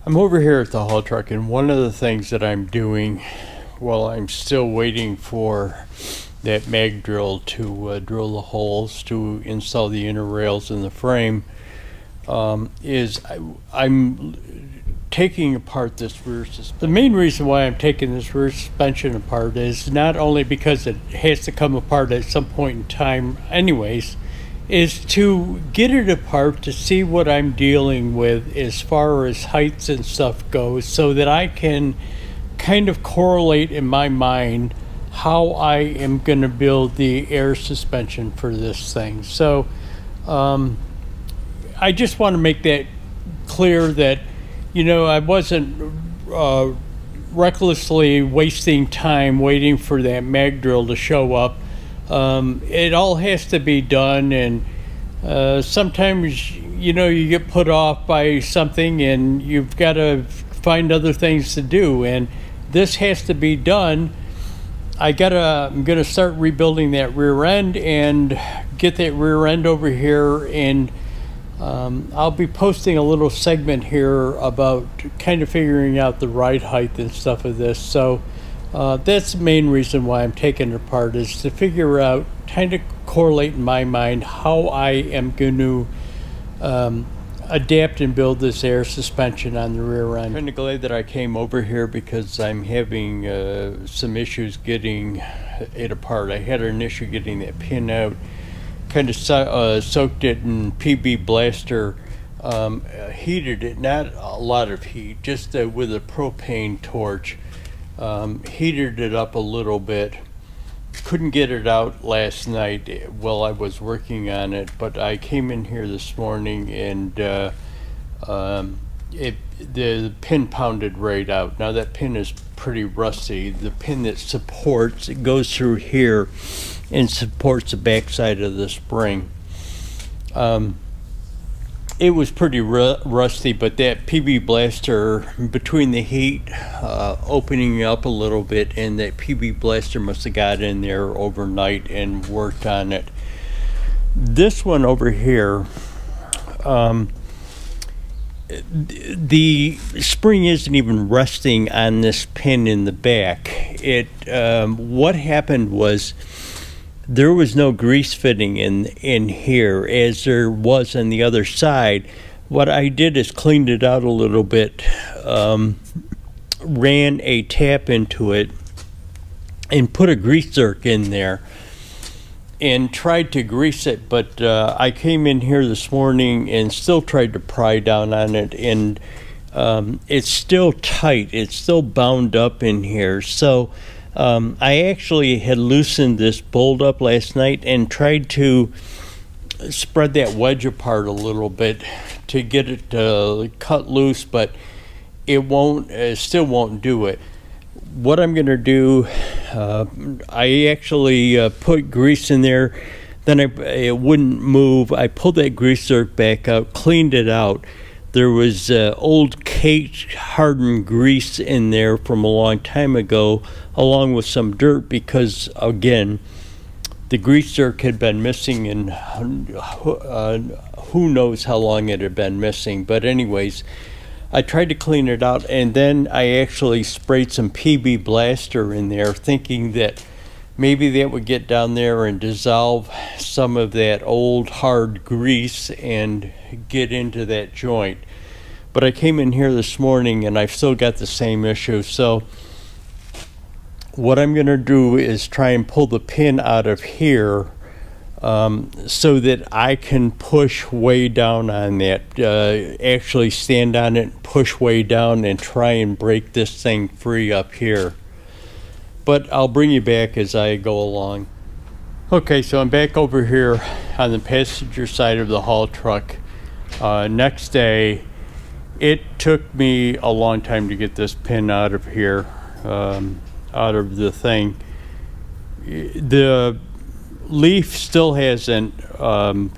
I'm over here at the haul truck, and one of the things that I'm doing while I'm still waiting for that mag drill to drill the holes to install the inner rails in the frame is I'm taking apart this rear suspension. The main reason why I'm taking this rear suspension apart is not only because it has to come apart at some point in time anyways, is to get it apart to see what I'm dealing with as far as heights and stuff goes, so that I can kind of correlate in my mind how I am going to build the air suspension for this thing. So I just want to make that clear that, you know, I wasn't recklessly wasting time waiting for that mag drill to show up. It all has to be done, and sometimes, you know, you get put off by something and you've got to find other things to do, and this has to be done. I'm gonna start rebuilding that rear end and get that rear end over here, and I'll be posting a little segment here about kind of figuring out the ride height and stuff of this. So that's the main reason why I'm taking it apart, is to figure out, kind of correlate in my mind how I am going to adapt and build this air suspension on the rear end. I'm kind of glad that I came over here because I'm having some issues getting it apart. I had an issue getting that pin out. Kind of soaked it in PB Blaster, heated it, not a lot of heat, just with a propane torch. Heated it up a little bit. Couldn't get it out last night while I was working on it, but I came in here this morning and the pin pounded right out. Now that pin is pretty rusty. The pin that supports, it goes through here and supports the backside of the spring. It was pretty rusty, but that PB Blaster, between the heat opening up a little bit, and that PB Blaster must have got in there overnight and worked on it. This one over here, the spring isn't even resting on this pin in the back. What happened was, there was no grease fitting in here as there was on the other side. What I did is cleaned it out a little bit, ran a tap into it, and put a grease zerk in there and tried to grease it. But I came in here this morning and still tried to pry down on it, and it's still tight. It's still bound up in here. So I actually had loosened this bolt up last night and tried to spread that wedge apart a little bit to get it cut loose, but it still won't do it. What I'm going to do, I actually put grease in there, then it wouldn't move. I pulled that grease zerk back out, cleaned it out. There was old cake hardened grease in there from a long time ago, along with some dirt, because again, the grease zerk had been missing, and who knows how long it had been missing. But anyways, I tried to clean it out, and then I actually sprayed some PB Blaster in there, thinking that maybe that would get down there and dissolve some of that old hard grease and get into that joint. But I came in here this morning and I've still got the same issue. So what I'm going to do is try and pull the pin out of here so that I can push way down on that, actually stand on it, push way down, and try and break this thing free up here. But I'll bring you back as I go along. Okay, so I'm back over here on the passenger side of the haul truck. Next day, it took me a long time to get this pin out of here, out of the thing. The leaf still hasn't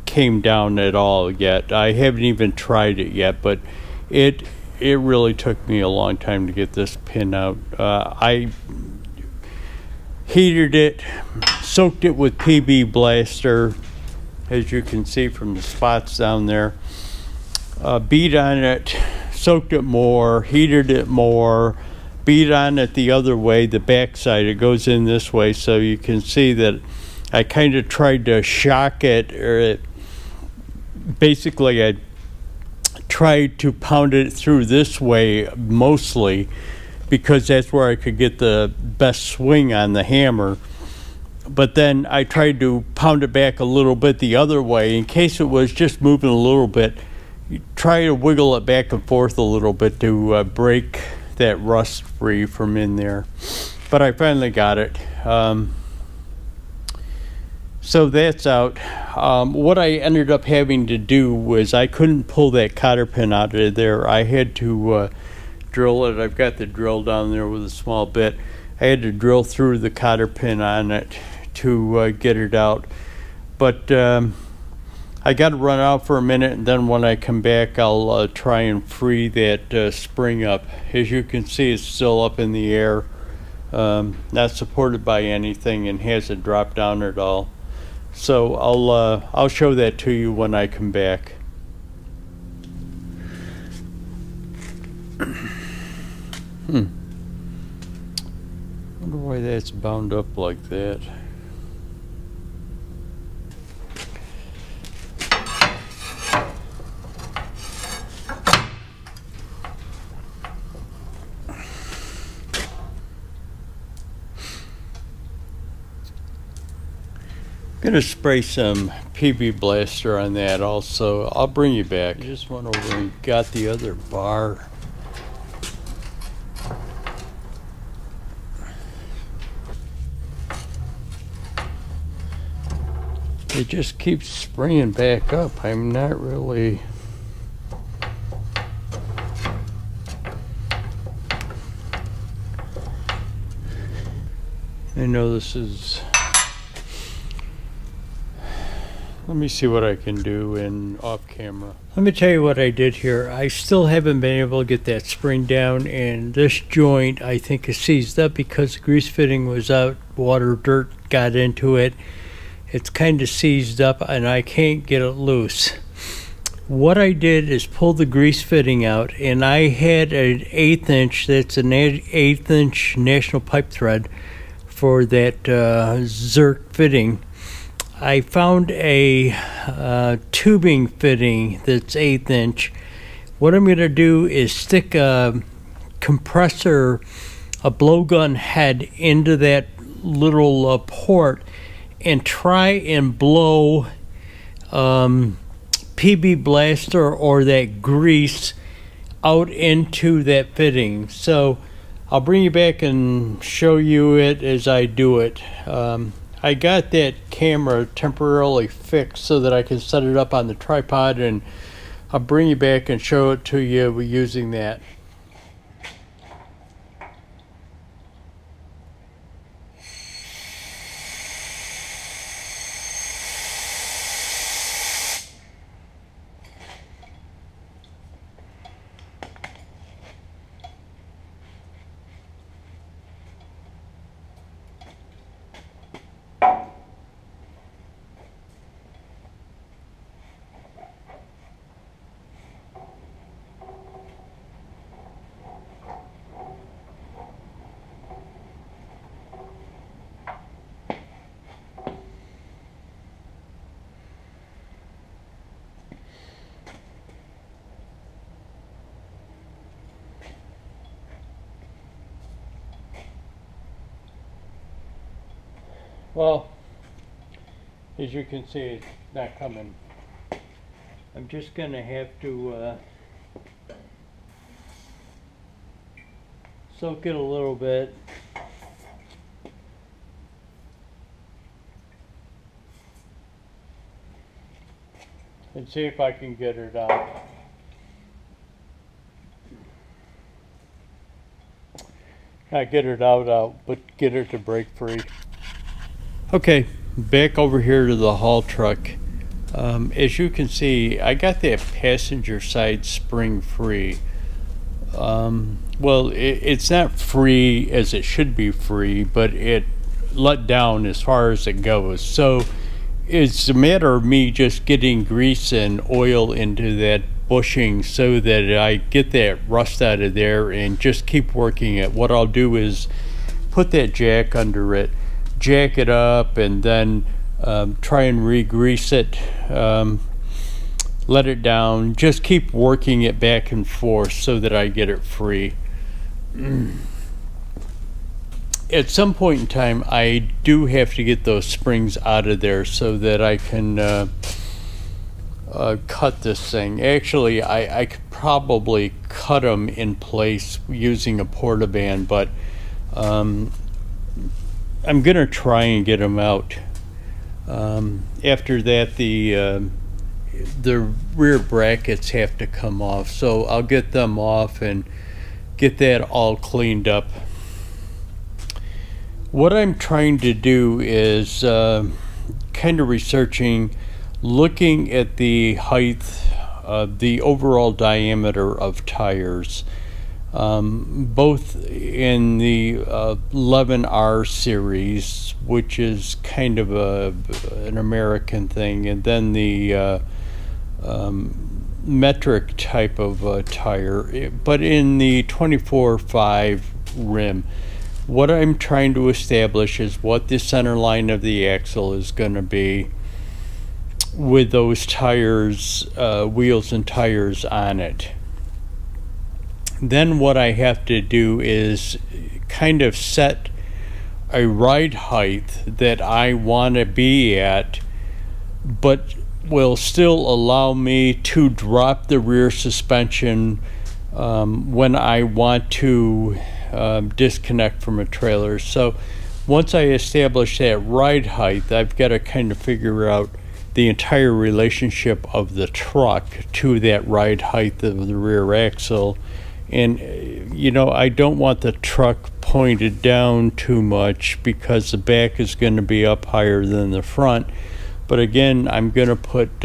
came down at all yet. I haven't even tried it yet, but it really took me a long time to get this pin out. I heated it, soaked it with PB Blaster, as you can see from the spots down there, beat on it, soaked it more, heated it more, beat on it the other way, the back side. It goes in this way, so you can see that I kind of tried to shock it, or basically I tried to pound it through this way mostly, because that's where I could get the best swing on the hammer. But then I tried to pound it back a little bit the other way in case it was just moving a little bit. You try to wiggle it back and forth a little bit to break that rust free from in there. But I finally got it. So that's out. What I ended up having to do was I couldn't pull that cotter pin out of there. I had to drill it. I've got the drill down there with a small bit. I had to drill through the cotter pin on it to get it out. But I got to run out for a minute, and then when I come back, I'll try and free that spring up. As you can see, it's still up in the air, not supported by anything, and hasn't dropped down at all. So I'll show that to you when I come back. Wonder why that's bound up like that. I'm gonna spray some PB Blaster on that also. I'll bring you back. I just went over and got the other bar. It just keeps spraying back up. I'm not really... I know this is... Let me see what I can do in off camera. Let me tell you what I did here. I still haven't been able to get that spring down, and this joint I think is seized up because the grease fitting was out. Water, dirt got into it. It's kind of seized up and I can't get it loose. What I did is pull the grease fitting out, and I had an 1/8 inch, that's an 1/8 inch national pipe thread for that Zerk fitting. I found a tubing fitting that's 1/8 inch. What I'm going to do is stick a compressor, a blowgun head into that little port and try and blow PB Blaster or that grease out into that fitting. So I'll bring you back and show you it as I do it. I got that camera temporarily fixed so that I can set it up on the tripod, and I'll bring you back and show it to you using that. Well, as you can see, it's not coming. I'm just going to have to soak it a little bit. And see if I can get it out. Not get it out, but get it to break free. Okay, back over here to the haul truck. As you can see, I got that passenger side spring free. Well, it's not free as it should be free, but it let down as far as it goes. So it's a matter of me just getting grease and oil into that bushing so that I get that rust out of there and just keep working it. What I'll do is put that jack under it, jack it up, and then try and re-grease it, let it down, just keep working it back and forth so that I get it free. At some point in time, I do have to get those springs out of there so that I can cut this thing. Actually, I could probably cut them in place using a portaband, but I'm gonna try and get them out. After that, the rear brackets have to come off, so I'll get them off and get that all cleaned up. What I'm trying to do is kind of researching, looking at the height, the overall diameter of tires, both in the 11R series, which is kind of an American thing, and then the metric type of tire, but in the 24/5 rim. What I'm trying to establish is what the center line of the axle is going to be with those tires, wheels and tires on it. Then what I have to do is kind of set a ride height that I want to be at, but will still allow me to drop the rear suspension when I want to disconnect from a trailer. So once I establish that ride height, I've got to kind of figure out the entire relationship of the truck to that ride height of the rear axle. And you know, I don't want the truck pointed down too much because the back is going to be up higher than the front. But again, I'm going to put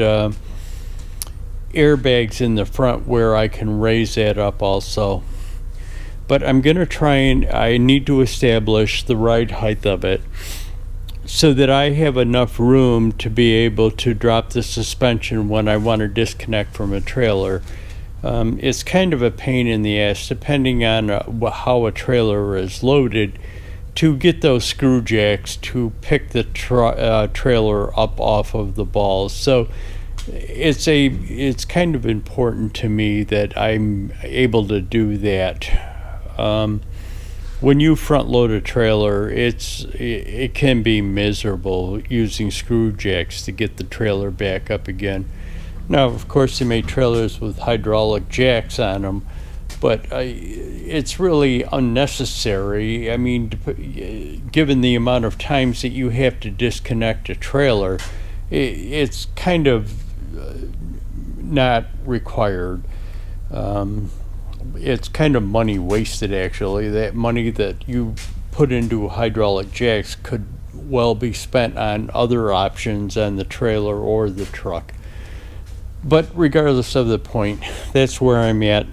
airbags in the front where I can raise that up also. But I'm going to try and I need to establish the ride height of it so that I have enough room to be able to drop the suspension when I want to disconnect from a trailer. It's kind of a pain in the ass, depending on how a trailer is loaded, to get those screw jacks to pick the trailer up off of the balls. So it's kind of important to me that I'm able to do that. When you front load a trailer, it can be miserable using screw jacks to get the trailer back up again. Now, of course, they made trailers with hydraulic jacks on them, but it's really unnecessary. I mean, given the amount of times that you have to disconnect a trailer, it's kind of not required. It's kind of money wasted, actually. That money that you put into hydraulic jacks could well be spent on other options on the trailer or the truck. But regardless of the point, that's where I'm at.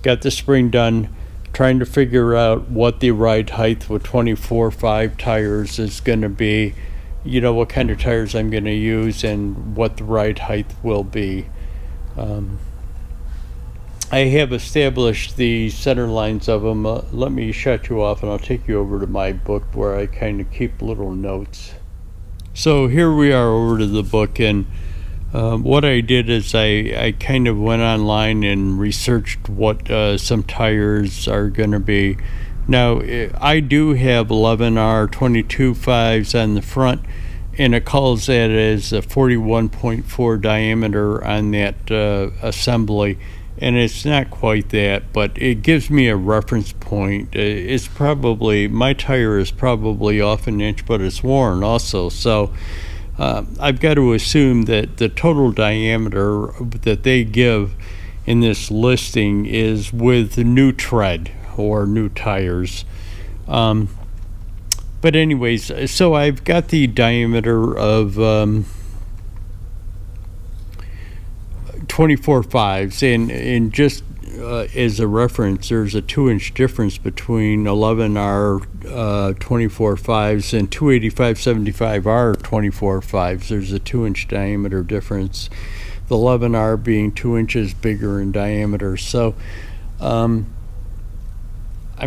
Got the spring done, trying to figure out what the ride height with 24/5 tires is going to be, you know, what kind of tires I'm going to use and what the ride height will be. I have established the center lines of them. Let me shut you off and I'll take you over to my book where I kind of keep little notes. So here we are over to the book, and what I did is I kind of went online and researched what some tires are going to be. Now, I do have 11R 22/5s on the front, and it calls that as a 41.4 diameter on that assembly, and it's not quite that, but it gives me a reference point. It's probably, my tire is probably off an inch, but it's worn also, so I've got to assume that the total diameter that they give in this listing is with new tread or new tires. But anyways, so I've got the diameter of 24/5s, and just as a reference, there's a 2-inch difference between 11R 24/5s and 285/75R 24/5s. There's a 2-inch diameter difference. the 11R being 2 inches bigger in diameter. So I'm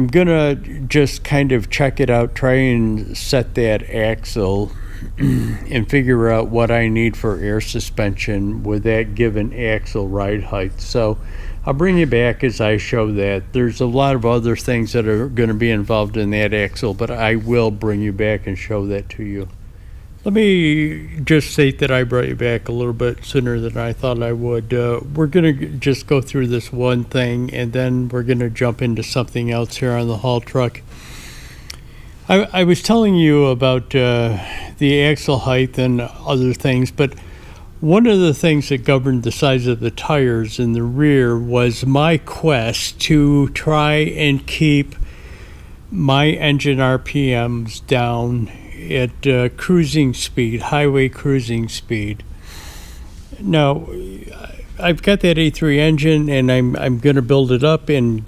gonna just kind of check it out, try and set that axle and figure out what I need for air suspension with that given axle ride height. So I'll bring you back as I show that. There's a lot of other things that are going to be involved in that axle, but I will bring you back and show that to you. Let me just state that I brought you back a little bit sooner than I thought I would. We're going to just go through this one thing, and then we're going to jump into something else here on the haul truck. I was telling you about the axle height and other things, but one of the things that governed the size of the tires in the rear was my quest to try and keep my engine RPMs down at cruising speed, highway cruising speed. Now, I've got that A3 engine, and I'm going to build it up and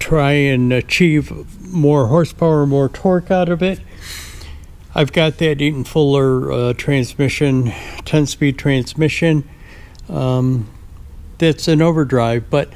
try and achieve more horsepower, more torque out of it. I've got that Eaton Fuller transmission, 10-speed transmission. That's an overdrive, but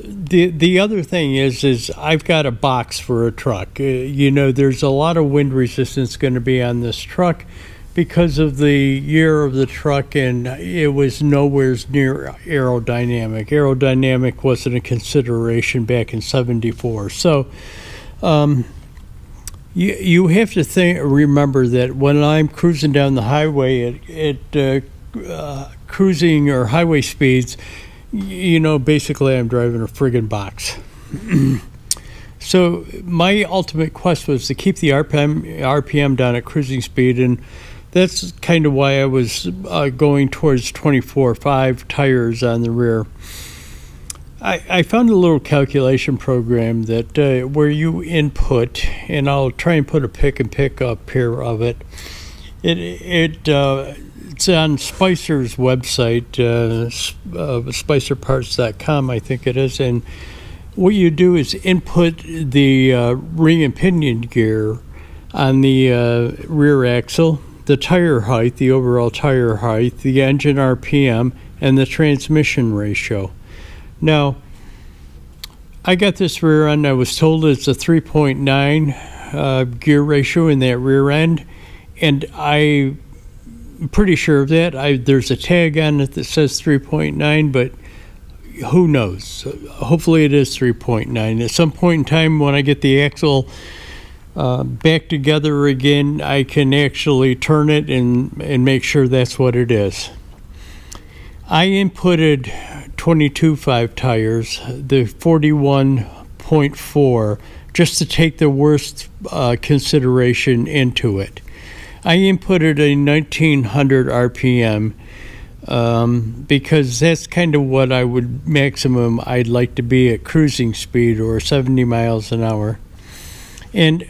the other thing is I've got a box for a truck. There's a lot of wind resistance going to be on this truck because of the year of the truck, and it was nowhere near aerodynamic. Aerodynamic wasn't a consideration back in '74. So you have to remember that when I'm cruising down the highway at cruising or highway speeds, basically I'm driving a friggin' box. So my ultimate quest was to keep the RPM down at cruising speed, and that's kind of why I was going towards 24.5 tires on the rear. I found a little calculation program that where you input, and I'll try and put a pick up here of it. It's on Spicer's website, spicerparts.com, I think it is. And what you do is input the ring and pinion gear on the rear axle, the tire height, the overall tire height, the engine RPM, and the transmission ratio. Now, I got this rear end. I was told it's a 3.9 gear ratio in that rear end, and I'm pretty sure of that. There's a tag on it that says 3.9, but who knows? Hopefully it is 3.9. At some point in time when I get the axle back together again, I can actually turn it and make sure that's what it is. I inputted 22.5 tires, the 41.4, just to take the worst consideration into it. I inputted a 1900 RPM because that's kind of what maximum I'd like to be at cruising speed, or 70 miles an hour. And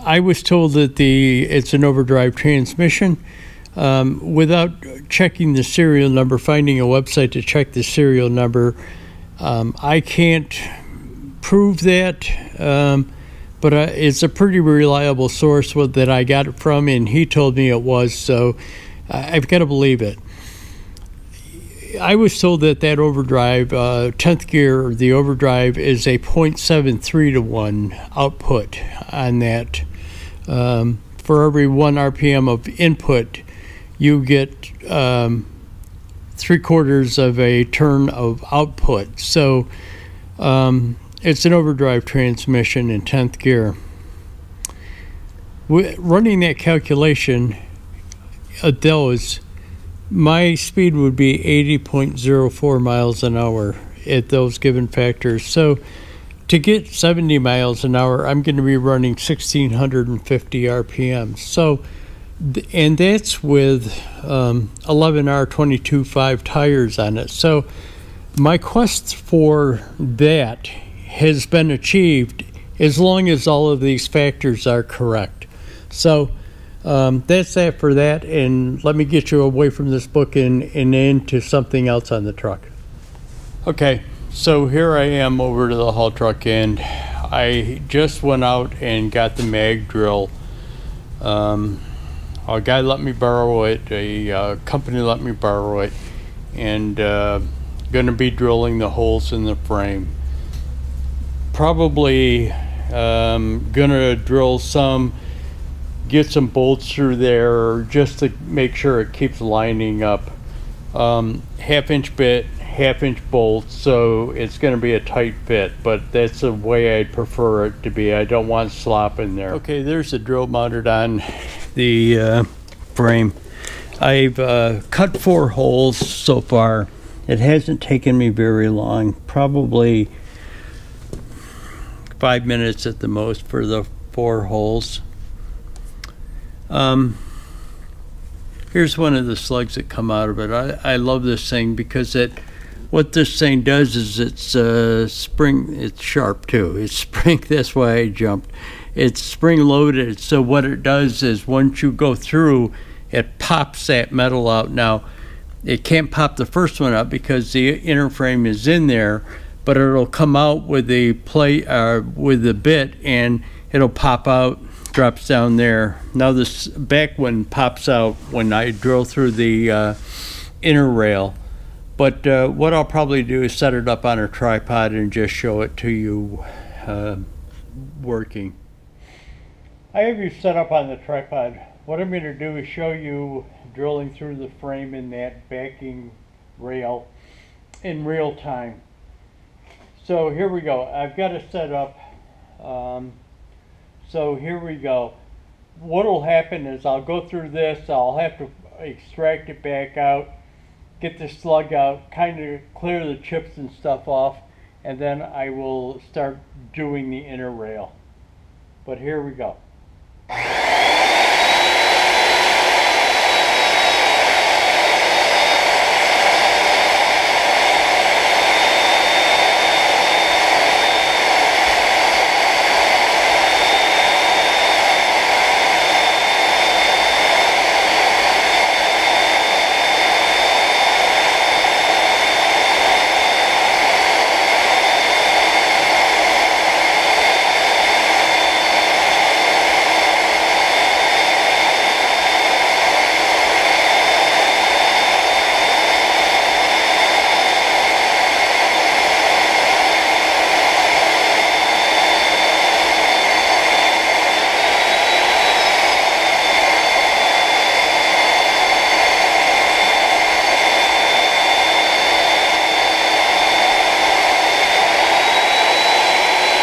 I was told that it's an overdrive transmission. Without checking the serial number, finding a website to check the serial number, I can't prove that, but it's a pretty reliable source that I got it from, and he told me it was, so I've got to believe it. I was told that overdrive, 10th gear, the overdrive, is a 0.73 to 1 output on that. For every 1 RPM of input, you get 3/4 of a turn of output. So it's an overdrive transmission in 10th gear. Running that calculation at those, my speed would be 80.04 miles an hour at those given factors. So to get 70 miles an hour, I'm going to be running 1,650 RPMs. So, and that's with 11R 22.5 tires on it. So my quest for that has been achieved as long as all of these factors are correct. So that's that for that, and let me get you away from this book and into something else on the truck. Okay, so here I am over to the haul truck, and I just went out and got the mag drill. A guy let me borrow it, a company let me borrow it, and going to be drilling the holes in the frame. Probably gonna drill some, get some bolts through there just to make sure it keeps lining up. Half-inch bit, half-inch bolts, so it's going to be a tight fit, but that's the way I'd prefer it to be. I don't want slop in there. Okay, there's the drill mounted on the frame. I've cut 4 holes so far. It hasn't taken me very long, probably 5 minutes at the most for the 4 holes. Here's one of the slugs that come out of it. I love this thing because what this thing does is it's it's sharp too. It's spring, that's why I jumped. It's spring loaded, so what it does is once you go through, it pops that metal out. Now, it can't pop the first one out because the inner frame is in there, but it'll come out with the with the bit, and it'll pop out, drops down there. Now this back one pops out when I drill through the inner rail. But what I'll probably do is set it up on a tripod and just show it to you working. I have you set up on the tripod. What I'm going to do is show you drilling through the frame in that backing rail in real time. So here we go. I've got it set up. So here we go. What will happen is I'll go through this. I'll have to extract it back out, get the slug out, kind of clear the chips and stuff off, and then I will start doing the inner rail. But here we go.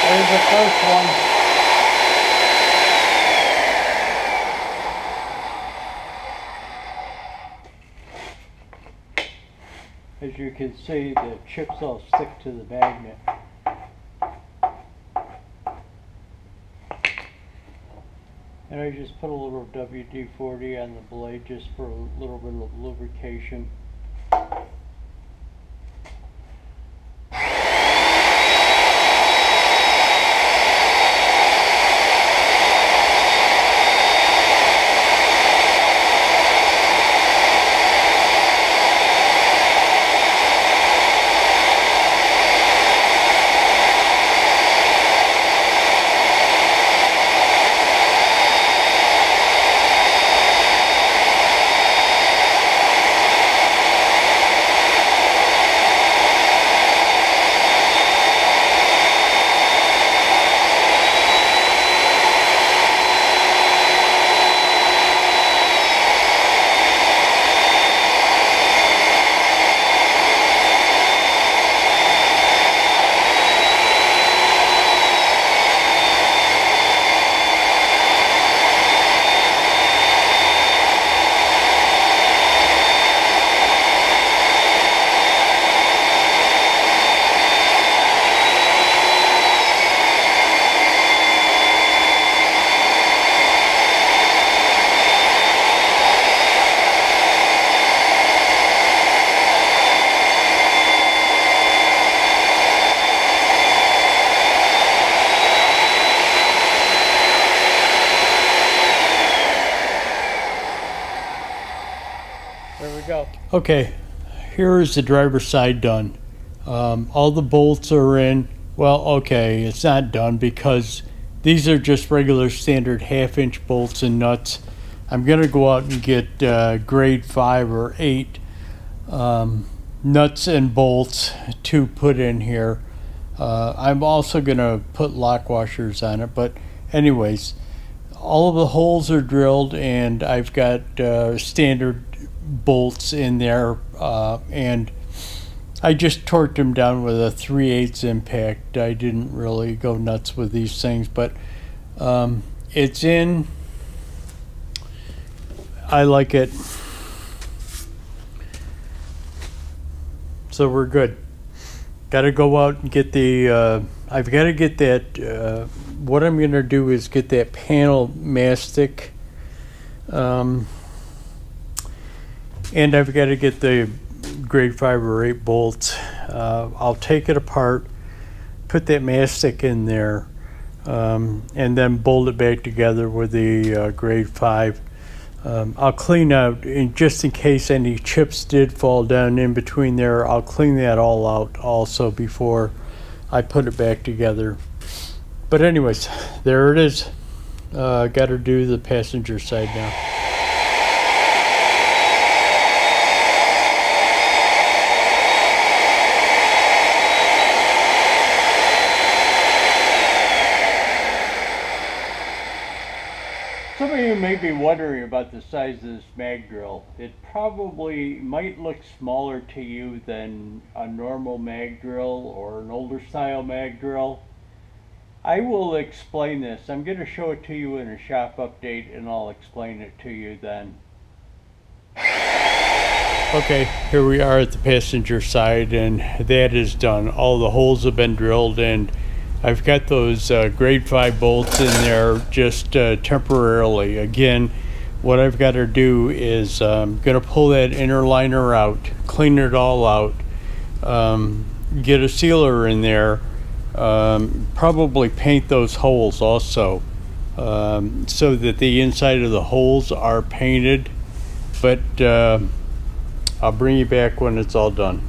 There's the first one. As you can see, the chips all stick to the magnet. And I just put a little WD-40 on the blade just for a little bit of lubrication. There we go. Okay, here is the driver's side done. All the bolts are in. Well, okay, it's not done because these are just regular standard half-inch bolts and nuts. I'm going to go out and get grade 5 or 8 nuts and bolts to put in here. I'm also going to put lock washers on it, but anyways, all of the holes are drilled, and I've got standard bolts in there, and I just torqued them down with a 3/8 impact. I didn't really go nuts with these things, but it's in. I like it. So we're good. Got to go out and get the, I've got to get that, what I'm going to do is get that panel mastic. And I've got to get the grade 5 or 8 bolts. I'll take it apart, put that mastic in there, and then bolt it back together with the grade 5. I'll clean out, just in case any chips did fall down in between there, I'll clean that all out also before I put it back together. But anyways, there it is. Got to do the passenger side now. Some of you may be wondering about the size of this mag drill. It probably might look smaller to you than a normal mag drill or an older style mag drill. I will explain this. I'm going to show it to you in a shop update, and I'll explain it to you then. Okay, here we are at the passenger side, and that is done. All the holes have been drilled, and I've got those grade 5 bolts in there just temporarily. Again, what I've got to do is I'm going to pull that inner liner out, clean it all out, get a sealer in there, probably paint those holes also, so that the inside of the holes are painted. But I'll bring you back when it's all done.